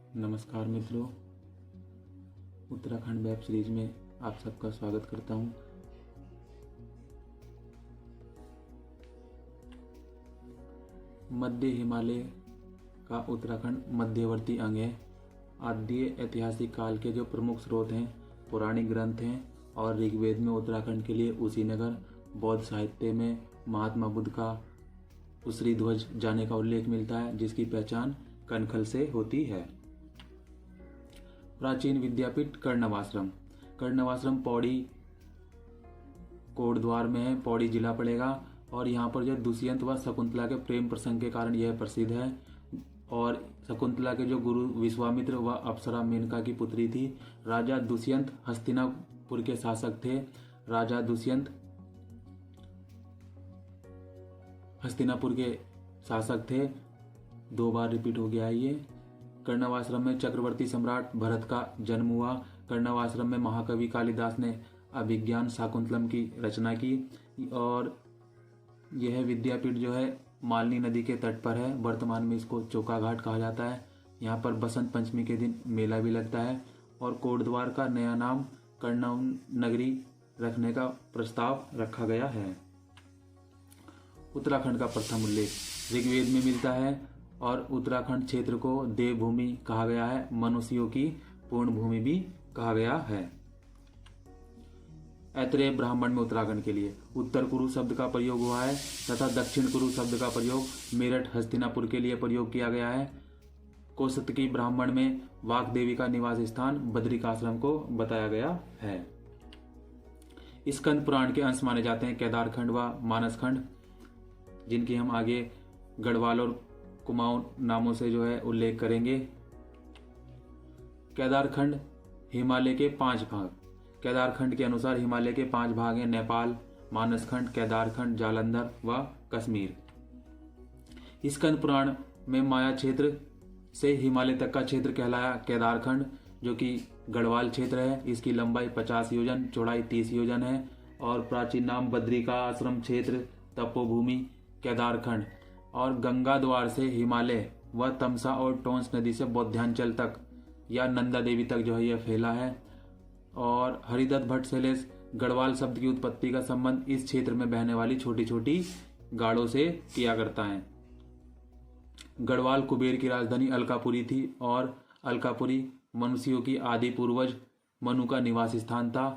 नमस्कार मित्रों, Uttarakhand web series में आप सबका स्वागत करता हूं। मध्य हिमालय का उत्तराखंड मध्यवर्ती अंग है। आद्य ऐतिहासिक काल के जो प्रमुख स्रोत हैं, पौराणिक ग्रंथ हैं और ऋग्वेद में उत्तराखंड के लिए उसीनगर, बौद्ध साहित्य में महात्मा बुद्ध का उसरी ध्वज जाने का उल्लेख मिलता है, जिसकी पहचान कनखल से होती है। प्राचीन विद्यापीठ कर्णवाश्रम पौड़ी कोटद्वार में है। पौड़ी जिला पड़ेगा और यहाँ पर जो दुष्यंत व शकुंतला के प्रेम प्रसंग के कारण यह प्रसिद्ध है। और शकुंतला के जो गुरु विश्वामित्र व अप्सरा मेनका की पुत्री थी। राजा दुष्यंत हस्तिनापुर के शासक थे। राजा दुष्यंत हस्तिनापुर के शासक थे। 2 बार रिपीट हो गया है ये। कर्णवाश्रम में चक्रवर्ती सम्राट भरत का जन्म हुआ। कर्णवाश्रम में महाकवि कालिदास ने अभिज्ञान शाकुंतलम की रचना की। और यह विद्यापीठ जो है मालनी नदी के तट पर है। वर्तमान में इसको चौका घाट कहा जाता है। यहाँ पर बसंत पंचमी के दिन मेला भी लगता है। और कोटद्वार का नया नाम कर्णव नगरी रखने का प्रस्ताव रखा गया है। उत्तराखंड का प्रथम उल्लेख ऋग्वेद में मिलता है और उत्तराखंड क्षेत्र को देवभूमि कहा गया है। मनुष्यों की पूर्ण भूमि भी कहा गया है। ऐत्रेय ब्राह्मण में उत्तराखंड के लिए उत्तर कुरु शब्द का प्रयोग हुआ है तथा दक्षिण कुरु शब्द का प्रयोग मेरठ हस्तिनापुर के लिए प्रयोग किया गया है। कौशतकी ब्राह्मण में वाक देवी का निवास स्थान बद्रिकाश्रम को बताया गया है। स्कंद पुराण के अंश माने जाते हैं केदारखंड व मानसखंड, जिनकी हम आगे गढ़वाल और कुमाऊं नामों से जो है उल्लेख करेंगे। केदारखंड हिमालय के 5 भाग। केदारखंड के अनुसार हिमालय के 5 भाग हैं: नेपाल, मानसखंड, केदारखंड, जालंधर व कश्मीर। स्कंद पुराण में माया क्षेत्र से हिमालय तक का क्षेत्र कहलाया केदारखंड, जो कि गढ़वाल क्षेत्र है। इसकी लंबाई 50 योजन, चौड़ाई 30 योजन है और प्राचीन नाम बद्रिका आश्रम क्षेत्र, तपोभूमि केदारखंड। और गंगा द्वार से हिमालय व तमसा और टोंस नदी से बौद्धांचल तक या नंदा देवी तक जो है यह फैला है। और हरिदत्त भट्ट शैलेश गढ़वाल शब्द की उत्पत्ति का संबंध इस क्षेत्र में बहने वाली छोटी छोटी गाड़ों से किया करता है। गढ़वाल कुबेर की राजधानी अलकापुरी थी और अलकापुरी मनुष्यों की आदि पूर्वज मनु का निवास स्थान था।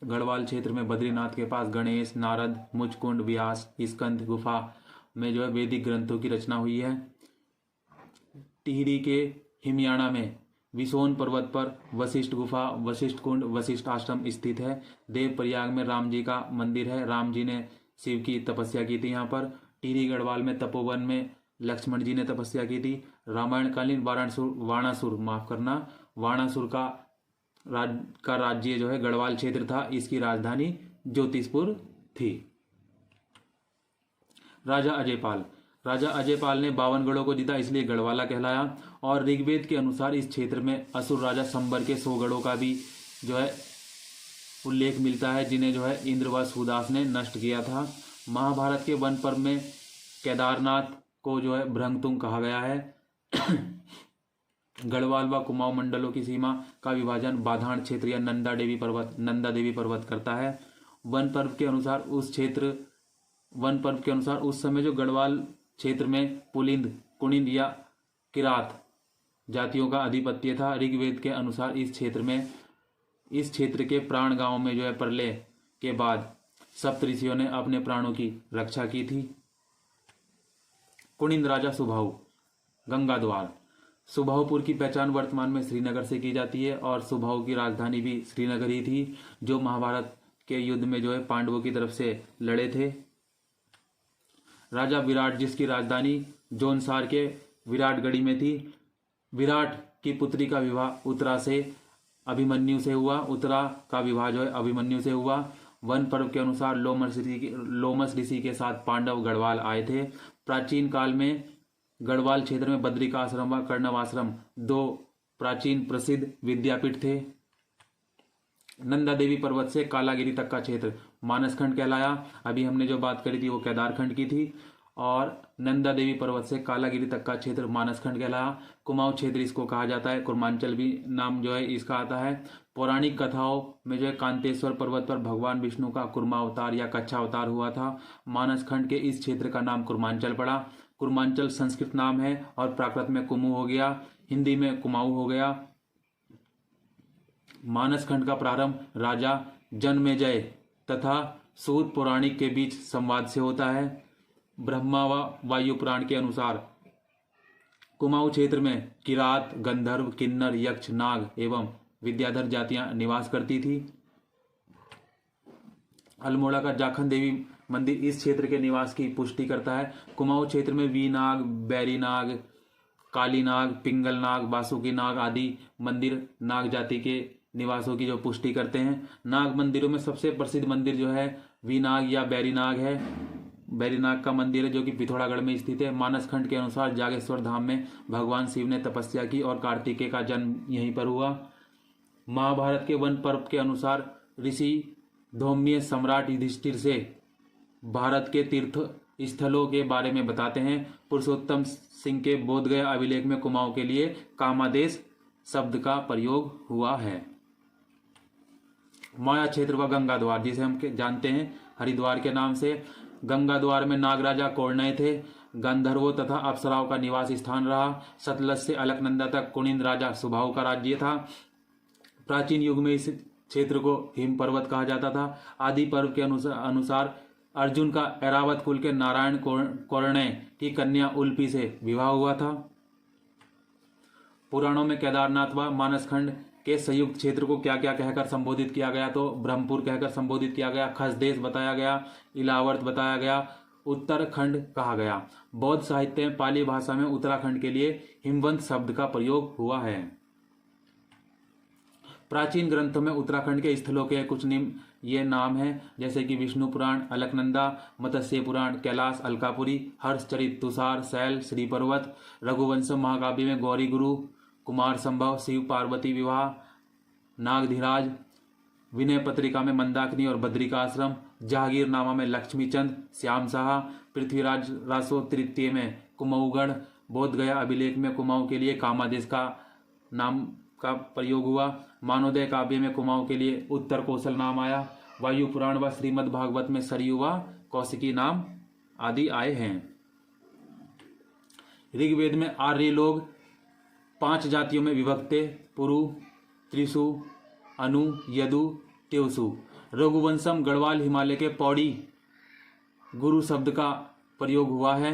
गढ़वाल क्षेत्र में बद्रीनाथ के पास गणेश, नारद, मुचकुंड, व्यास, स्कंद गुफा में जो है वैदिक ग्रंथों की रचना हुई है। टिहरी के हिमयाणा में विसोन पर्वत पर वशिष्ठ गुफा, वशिष्ठ कुंड, वशिष्ठ आश्रम स्थित है। देवप्रयाग में राम जी का मंदिर है। राम जी ने शिव की तपस्या की थी यहाँ पर। टिहरी गढ़वाल में तपोवन में लक्ष्मण जी ने तपस्या की थी। रामायणकालीन वाणासुर का राज्य जो है गढ़वाल क्षेत्र था। इसकी राजधानी ज्योतिषपुर थी। राजा अजयपाल ने 52 गढ़ों को जीता, इसलिए गढ़वाला कहलाया। और ऋग्वेद के अनुसार इस क्षेत्र में असुर राजा संबर के 100 गढ़ों का भी जो है उल्लेख मिलता है, जिन्हें जो है इंद्र व सुदास ने नष्ट किया था। महाभारत के वन पर्व में केदारनाथ को जो है भृंगतुंग कहा गया है। गढ़वाल व कुमाऊं मंडलों की सीमा का विभाजन बाधान क्षेत्र या नंदा देवी पर्वत करता है। वन पर्व के अनुसार उस समय जो गढ़वाल क्षेत्र में पुलिंद, कुनिंद या किरात जातियों का आधिपत्य था। ऋग्वेद के अनुसार इस क्षेत्र के प्राण गांव में जो है प्रलय के बाद सप्तऋषियों ने अपने प्राणों की रक्षा की थी। कुनिंद राजा सुबाहु, गंगाद्वार। सुबाहुपुर की पहचान वर्तमान में श्रीनगर से की जाती है और सुबाहु की राजधानी भी श्रीनगर ही थी, जो महाभारत के युद्ध में जो है पांडवों की तरफ से लड़े थे। राजा विराट, जिसकी राजधानी जोनसार के विराटगढ़ी में थी। विराट की पुत्री का विवाह उत्तरा का विवाह जो है अभिमन्यु से हुआ। वन पर्व के अनुसार लोमस ऋषि के साथ पांडव गढ़वाल आए थे। प्राचीन काल में गढ़वाल क्षेत्र में बद्रिकाश्रम व कर्णवाश्रम 2 प्राचीन प्रसिद्ध विद्यापीठ थे। नंदा देवी पर्वत से कालागिरी तक का क्षेत्र मानसखंड कहलाया। अभी हमने जो बात करी थी वो केदारखंड की थी। और नंदा देवी पर्वत से कालागिरी तक का क्षेत्र मानसखंड कहलाया। कुमाऊं क्षेत्र इसको कहा जाता है, कुर्मांचल भी नाम जो है इसका आता है। पौराणिक कथाओं में जो है कांतेश्वर पर्वत पर भगवान विष्णु का कुर्मा अवतार या कच्छा अवतार हुआ था। मानसखंड के इस क्षेत्र का नाम कुर्मांचल पड़ा। कुर्मांचल संस्कृत नाम है और प्राकृत में कुमु हो गया, हिंदी में कुमाऊं हो गया। मानसखंड का प्रारंभ राजा जनमेजय तथा सूत पौराणिक के बीच संवाद से होता है। ब्रह्मा व वायु पुराण के अनुसार कुमाऊं क्षेत्र में किरात, गंधर्व, किन्नर, यक्ष, नाग एवं विद्याधर जातियां निवास करती थी। अल्मोड़ा का जाखन देवी मंदिर इस क्षेत्र के निवास की पुष्टि करता है। कुमाऊं क्षेत्र में वीनाग, बैरी नाग, काली नाग, पिंगल नाग, बासुकी नाग आदि मंदिर नाग जाति के निवासों की जो पुष्टि करते हैं। नाग मंदिरों में सबसे प्रसिद्ध मंदिर जो है वीनाग या बैरीनाग है। बैरीनाग का मंदिर है जो कि पिथौरागढ़ में स्थित है। मानसखंड के अनुसार जागेश्वर धाम में भगवान शिव ने तपस्या की और कार्तिकेय का जन्म यहीं पर हुआ। महाभारत के वन पर्व के अनुसार ऋषि धौम्य सम्राट युधिष्ठिर से भारत के तीर्थ स्थलों के बारे में बताते हैं। पुरुषोत्तम सिंह के बोधगया अभिलेख में कुमाऊं के लिए कामादेश शब्द का प्रयोग हुआ है। माया क्षेत्र व गंगा द्वार जिसे हम जानते हैं हरिद्वार के नाम से। गंगा द्वार में नागराजा कौरनय थे। गंधर्वों तथा अप्सराओं का निवास स्थान रहा। सतलज से अलकनंदा तक कुनिंद राजा सुबाहु का राज्य था। प्राचीन युग में इस क्षेत्र को हिम पर्वत कहा जाता था। आदि पर्व के अनुसार अर्जुन का ऐरावत कुल के नारायण कौरनय की कन्या उल्पी से विवाह हुआ था। पुराणों में केदारनाथ व मानसखंड के संयुक्त क्षेत्र को क्या क्या कहकर संबोधित किया गया, तो ब्रह्मपुर कहकर संबोधित किया गया, खसदेश बताया गया, इलावर्त बताया गया, उत्तराखंड कहा गया। बौद्ध साहित्य में पाली भाषा में उत्तराखंड के लिए हिमवंत शब्द का प्रयोग हुआ है। प्राचीन ग्रंथों में उत्तराखंड के स्थलों के कुछ ये नाम हैं जैसे कि विष्णु पुराण, अलकनंदा, मत्स्य पुराण, कैलाश, अलकापुरी, हर्षचरित, तुषार, शैल, श्री पर्वत, रघुवंशम महाकाव्य में गौरी गुरु, कुमार संभव, शिव पार्वती विवाह, नागधिराज, विनय पत्रिका में मंदाकिनी और बद्रिकाश्रम, जहांगीरनामा में लक्ष्मीचंद, श्याम शाह, पृथ्वीराज रासो तृतीय में कुमाऊगढ़, बोधगया अभिलेख में कुमाऊं के लिए कामादेश का नाम का प्रयोग हुआ। मानोदय काव्य में कुमाऊं के लिए उत्तर कौशल नाम आया। वायु पुराण व श्रीमद् भागवत में सरयू व कौशिकी नाम आदि आए हैं। ऋग्वेद में आर्य लोग 5 जातियों में विभक्त थे, पुरु, त्रिशु, अनु, यदु, त्योसु। रघुवंशम गढ़वाल हिमालय के पौड़ी गुरु शब्द का प्रयोग हुआ है।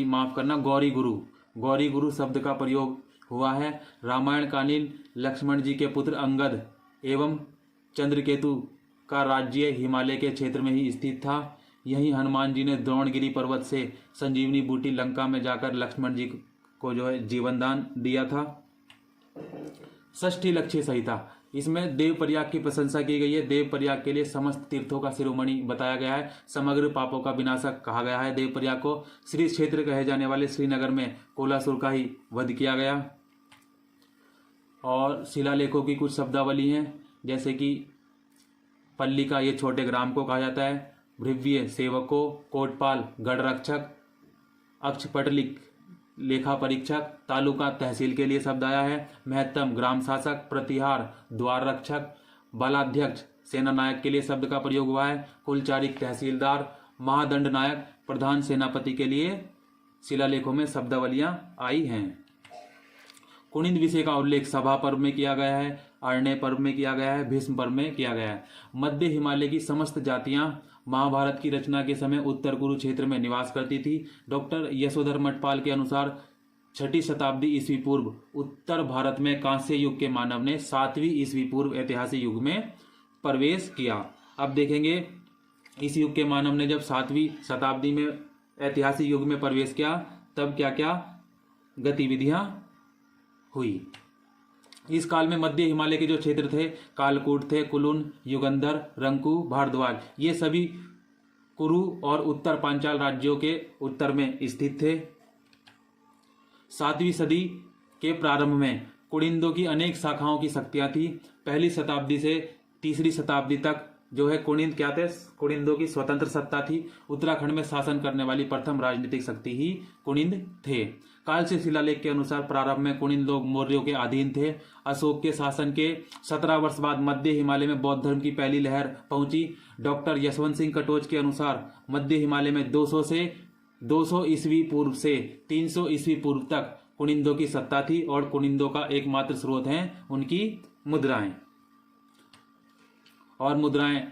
माफ करना, गौरी गुरु शब्द का प्रयोग हुआ है। रामायण कालीन लक्ष्मण जी के पुत्र अंगद एवं चंद्रकेतु का राज्य हिमालय के क्षेत्र में ही स्थित था। यहीं हनुमान जी ने द्रोणगिरी पर्वत से संजीवनी बूटी लंका में जाकर लक्ष्मण जी को जो है जीवन दान दिया था। षष्ठी लक्ष्य संहिता, इसमें देव प्रयाग की प्रशंसा की गई है। देव प्रयाग के लिए समस्त तीर्थों का शिरोमणि बताया गया है। समग्र पापों का विनाशक कहा गया है देव प्रयाग को। श्री क्षेत्र कहे जाने वाले श्रीनगर में कोलासुर का ही वध किया गया। और शिलालेखों की कुछ शब्दावली हैं जैसे कि पल्ली का ये छोटे ग्राम को कहा जाता है, भृव्य सेवकों, कोटपाल गढ़ रक्षक, अक्षपटलिक लेखा परीक्षक, तालुका तहसील के लिए शब्द आया है। महत्तम ग्राम शासक, प्रतिहार द्वार रक्षक, बलाध्यक्ष सेना नायक के लिए शब्द का प्रयोग हुआ है। कुलचारिक तहसीलदार, महादंड नायक प्रधान सेनापति के लिए शिलालेखों में शब्दावलियां आई हैं। कुनिंद विषय का उल्लेख सभा पर्व में किया गया है, अरण्य पर्व में किया गया है, भीष्म पर्व में किया गया है। मध्य हिमालय की समस्त जातियां महाभारत की रचना के समय उत्तर कुरु क्षेत्र में निवास करती थी। डॉक्टर यशोधर मठपाल के अनुसार 6ठी शताब्दी ईस्वी पूर्व उत्तर भारत में कांस्य युग के मानव ने 7वीं ईस्वी पूर्व ऐतिहासिक युग में प्रवेश किया। अब देखेंगे इस युग के मानव ने जब 7वीं शताब्दी में ऐतिहासिक युग में प्रवेश किया तब क्या क्या गतिविधियां हुई। इस काल में मध्य हिमालय के जो क्षेत्र थे, कालकूट थे, कुलुन, युगंधर, रंकू, भारद्वाज, ये सभी कुरु और उत्तर पांचाल राज्यों के उत्तर में स्थित थे। 7वीं सदी के प्रारंभ में कुड़िंदों की अनेक शाखाओं की शक्तियां थी। पहली शताब्दी से 3री शताब्दी तक जो है कुनिंद क्या थे, कुनिंदों की स्वतंत्र सत्ता थी। उत्तराखंड में शासन करने वाली प्रथम राजनीतिक शक्ति ही कुनिंद थे। काल से शिलालेख के अनुसार प्रारंभ में कुनिंद लोग मौर्यों के अधीन थे। अशोक के शासन के 17 वर्ष बाद मध्य हिमालय में बौद्ध धर्म की पहली लहर पहुंची। डॉक्टर यशवंत सिंह कटोच के अनुसार मध्य हिमालय में 200 ईस्वी पूर्व से 300 ईस्वी पूर्व तक कुनिंदों की सत्ता थी और कुनिंदों का एकमात्र स्रोत है उनकी मुद्राएं। और मुद्राएं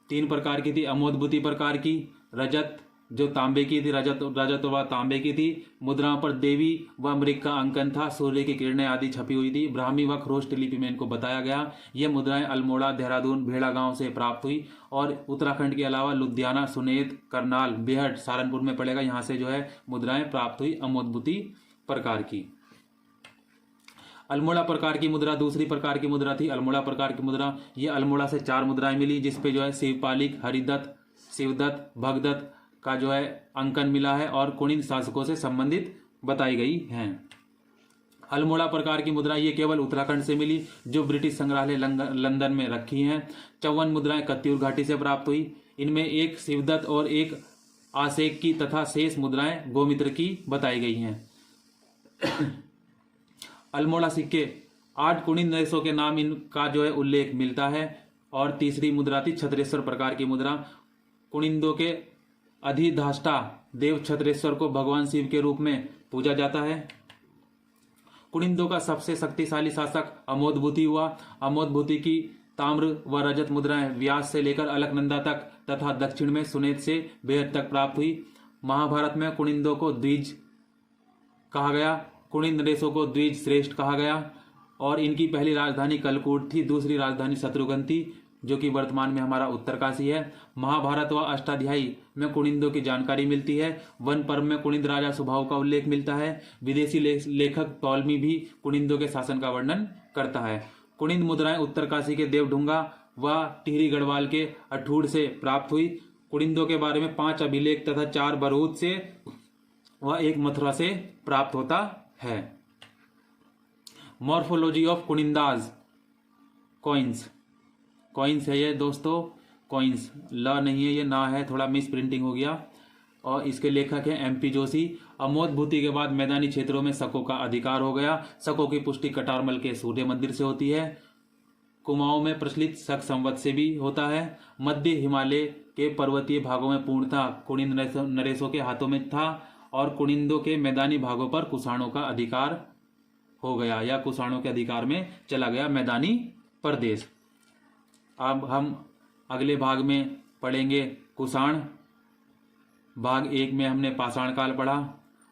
3 प्रकार की थी, अमोदभूति प्रकार की, रजत जो तांबे की थी, रजत व तांबे की थी। मुद्राओं पर देवी व मृग का अंकन था, सूर्य की किरणें आदि छपी हुई थी। ब्राह्मी व खरोष्ट लिपि में इनको बताया गया। ये मुद्राएं अल्मोड़ा, देहरादून, भेड़ा गांव से प्राप्त हुई और उत्तराखंड के अलावा लुधियाना, सुनेत, करनाल, बेहट, सहारनपुर में पड़ेगा, यहाँ से जो है मुद्राएं प्राप्त हुई अमोदभूति प्रकार की। अल्मोड़ा प्रकार की मुद्रा दूसरी प्रकार की मुद्रा थी। अल्मोड़ा प्रकार की मुद्रा, ये अल्मोड़ा से 4 मुद्राएं मिली, जिसपे जो है शिवपालिक, हरिदत्त, शिवदत्त, भगदत्त का जो है अंकन मिला है और कुनिंद शासकों से संबंधित बताई गई हैं। अल्मोड़ा प्रकार की मुद्रा ये केवल उत्तराखंड से मिली, जो ब्रिटिश संग्रहालय लंदन में रखी हैं। 54 मुद्राएं कत्यूर घाटी से प्राप्त हुई। इनमें एक शिवदत्त और एक आसेक की तथा शेष मुद्राएं गोमित्र की बताई गई हैं। अल्मोड़ा सिक्के 8 कुनिंद नरेशों के नाम इनका जो है उल्लेख मिलता है। और तीसरी मुद्रा थी छत्रेश्वर प्रकार की मुद्रा। कुनिंदों के अधिष्ठाता देव छत्रेश्वर को भगवान शिव के रूप में पूजा जाता है। कुनिंदों का सबसे शक्तिशाली शासक अमोदभूति हुआ। अमोदभूति की ताम्र व रजत मुद्राएं व्यास से लेकर अलकनंदा तक तथा दक्षिण में सुनेत से बेहद तक प्राप्त हुई। महाभारत में कुनिंदों को द्विज कहा गया, कुनिंद नरेशों को द्विज श्रेष्ठ कहा गया। और इनकी पहली राजधानी कलकूट थी, दूसरी राजधानी शत्रुघ्न थी, जो कि वर्तमान में हमारा उत्तरकाशी है। महाभारत व अष्टाध्यायी में कुनिंदों की जानकारी मिलती है। वन पर्व में कुनिंद राजा सुभाव का उल्लेख मिलता है। विदेशी लेखक टॉलमी भी कुनिंदों के शासन का वर्णन करता है। कुनिंद मुद्राएं उत्तरकाशी के देवढुंगा व टिहरी गढ़वाल के अठूड़ से प्राप्त हुई। कुनिंदों के बारे में 5 अभिलेख तथा 4 बरूद से व 1 मथुरा से प्राप्त होता है। मॉर्फोलॉजी ऑफ कुनिंदाज कॉइन्स है ये दोस्तों, कॉइन्स ल नहीं है, ये ना है, थोड़ा मिस प्रिंटिंग हो गया। और इसके लेखक हैं MP जोशी। अमोदभूति के बाद मैदानी क्षेत्रों में शकों का अधिकार हो गया। शकों की पुष्टि कटारमल के सूर्य मंदिर से होती है। कुमाऊं में प्रचलित शक संवत से भी होता है। मध्य हिमालय के पर्वतीय भागों में पूर्णतः कुनिंद नरेशों के हाथों में था और कुनिंदों के मैदानी भागों पर कुषाणों का अधिकार हो गया या कुषाणों के अधिकार में चला गया मैदानी प्रदेश। अब हम अगले भाग में पढ़ेंगे कुषाण। भाग 1 में हमने पाषाण काल पढ़ा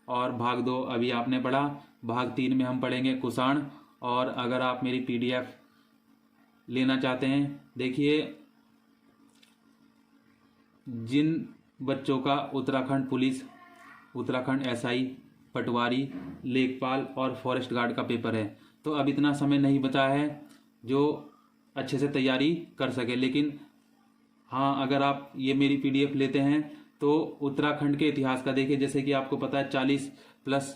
और भाग 2 अभी आपने पढ़ा। भाग 3 में हम पढ़ेंगे कुषाण। और अगर आप मेरी PDF लेना चाहते हैं, देखिए जिन बच्चों का उत्तराखंड पुलिस, उत्तराखंड SI, पटवारी, लेखपाल और फॉरेस्ट गार्ड का पेपर है, तो अब इतना समय नहीं बचा है जो अच्छे से तैयारी कर सके। लेकिन हाँ, अगर आप ये मेरी PDF लेते हैं तो उत्तराखंड के इतिहास का देखिए, जैसे कि आपको पता है 40+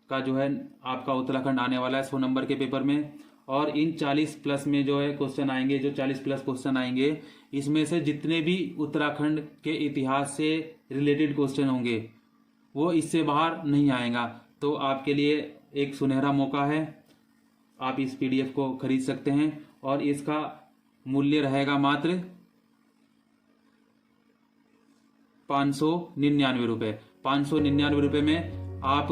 का जो है आपका उत्तराखंड आने वाला है 100 नंबर के पेपर में। और इन 40+ में जो है क्वेश्चन आएंगे, जो 40+ क्वेश्चन आएंगे, इसमें से जितने भी उत्तराखंड के इतिहास से रिलेटेड क्वेश्चन होंगे वो इससे बाहर नहीं आएगा। तो आपके लिए एक सुनहरा मौका है, आप इस PDF को खरीद सकते हैं और इसका मूल्य रहेगा मात्र 599 रुपये। 599 रुपये में आप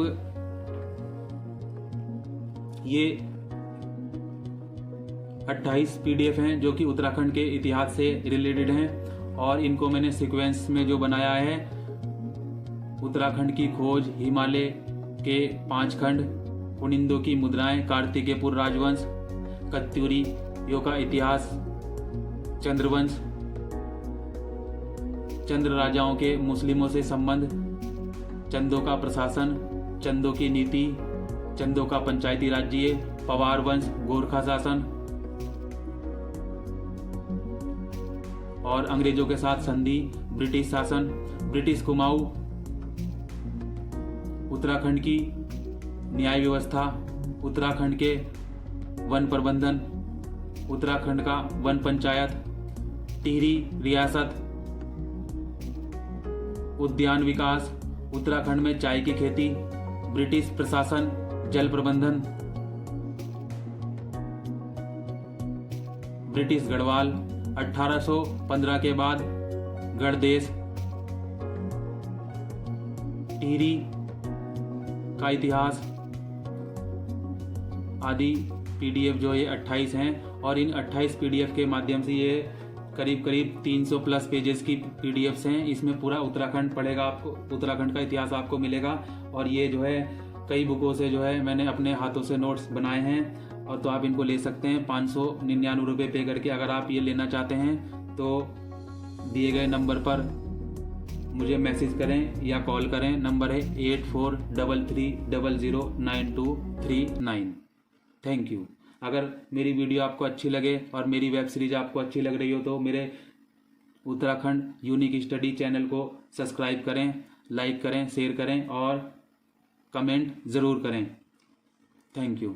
ये 28 PDF हैं जो कि उत्तराखंड के इतिहास से रिलेटेड हैं और इनको मैंने सीक्वेंस में जो बनाया है, उत्तराखंड की खोज, हिमालय के 5 खंड, कुनिंदों की मुद्राएं, कार्तिकेयपुर राजवंश, कत्यूरियों का इतिहास, चंद्रवंश, चंद्र राजाओं के मुस्लिमों से संबंध, चंदों का प्रशासन, चंदों की नीति, चंदों का पंचायती राज्य, पवार वंश, गोरखा शासन और अंग्रेजों के साथ संधि, ब्रिटिश शासन, ब्रिटिश कुमाऊं, उत्तराखंड की न्याय व्यवस्था, उत्तराखंड के वन प्रबंधन, उत्तराखंड का वन पंचायत, टिहरी रियासत, उद्यान विकास, उत्तराखंड में चाय की खेती, ब्रिटिश प्रशासन, जल प्रबंधन, ब्रिटिश गढ़वाल, 1815 के बाद गढ़ देश, टिहरी का इतिहास आदि पीडीएफ जो ये 28 हैं और इन 28 पीडीएफ के माध्यम से ये करीब 300 प्लस पेजेस की पीडीएफ्स हैं। इसमें पूरा उत्तराखंड पढ़ेगा, आपको उत्तराखंड का इतिहास आपको मिलेगा। और ये जो है कई बुकों से जो है मैंने अपने हाथों से नोट्स बनाए हैं, और तो आप इनको ले सकते हैं 599 रुपये पे करके। अगर आप ये लेना चाहते हैं तो दिए गए नंबर पर मुझे मैसेज करें या कॉल करें। नंबर है 8433009239। Thank you. अगर मेरी वीडियो आपको अच्छी लगे और मेरी वेब सीरीज आपको अच्छी लग रही हो तो मेरे उत्तराखंड यूनिक स्टडी चैनल को सब्सक्राइब करें, लाइक करें, शेयर करें और कमेंट ज़रूर करें। Thank you.